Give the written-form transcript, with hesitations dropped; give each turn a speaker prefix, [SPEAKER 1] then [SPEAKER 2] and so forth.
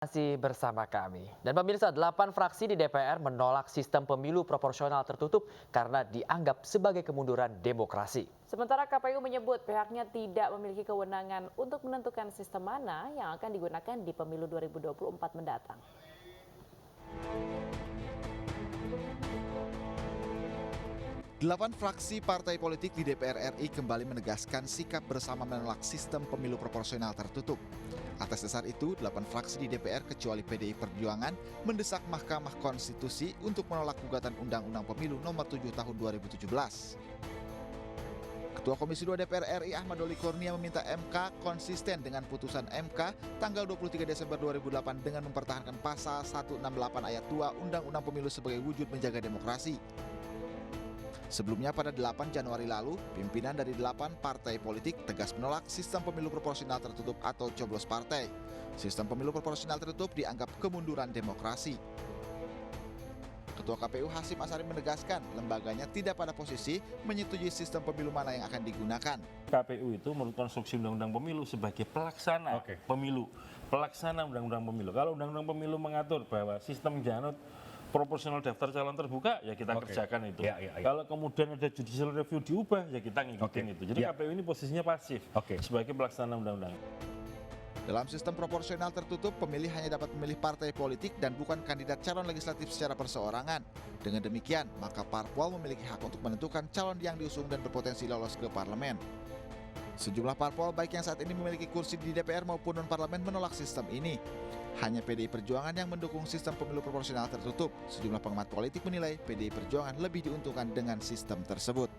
[SPEAKER 1] Masih bersama kami. Dan pemirsa, 8 fraksi di DPR menolak sistem pemilu proporsional tertutup karena dianggap sebagai kemunduran demokrasi.
[SPEAKER 2] Sementara KPU menyebut pihaknya tidak memiliki kewenangan untuk menentukan sistem mana yang akan digunakan di pemilu 2024 mendatang.
[SPEAKER 3] Delapan fraksi partai politik di DPR RI kembali menegaskan sikap bersama menolak sistem pemilu proporsional tertutup. Atas dasar itu, 8 fraksi di DPR kecuali PDI Perjuangan mendesak Mahkamah Konstitusi untuk menolak gugatan Undang-Undang Pemilu Nomor 7 Tahun 2017. Ketua Komisi 2 DPR RI Ahmad Doli Kurnia meminta MK konsisten dengan putusan MK tanggal 23 Desember 2008 dengan mempertahankan pasal 168 ayat 2 Undang-Undang Pemilu sebagai wujud menjaga demokrasi. Sebelumnya pada 8 Januari lalu, pimpinan dari 8 partai politik tegas menolak sistem pemilu proporsional tertutup atau coblos partai. Sistem pemilu proporsional tertutup dianggap kemunduran demokrasi. Ketua KPU Hasyim Asyari menegaskan lembaganya tidak pada posisi menyetujui sistem pemilu mana yang akan digunakan.
[SPEAKER 4] KPU itu menurut konstruksi Undang-Undang Pemilu sebagai pelaksana pemilu, pelaksana Undang-Undang Pemilu. Kalau Undang-Undang Pemilu mengatur bahwa sistem janut proporsional daftar calon terbuka, ya kita kerjakan itu. Kalau kemudian ada judicial review diubah, ya kita ngikutin itu. Jadi KPU ini posisinya pasif sebagai pelaksana undang-undang.
[SPEAKER 3] Dalam sistem proporsional tertutup, pemilih hanya dapat memilih partai politik dan bukan kandidat calon legislatif secara perseorangan. Dengan demikian, maka parpol memiliki hak untuk menentukan calon yang diusung dan berpotensi lolos ke parlemen. Sejumlah parpol baik yang saat ini memiliki kursi di DPR maupun non-parlemen menolak sistem ini. Hanya PDI Perjuangan yang mendukung sistem pemilu proporsional tertutup. Sejumlah pengamat politik menilai PDI Perjuangan lebih diuntungkan dengan sistem tersebut.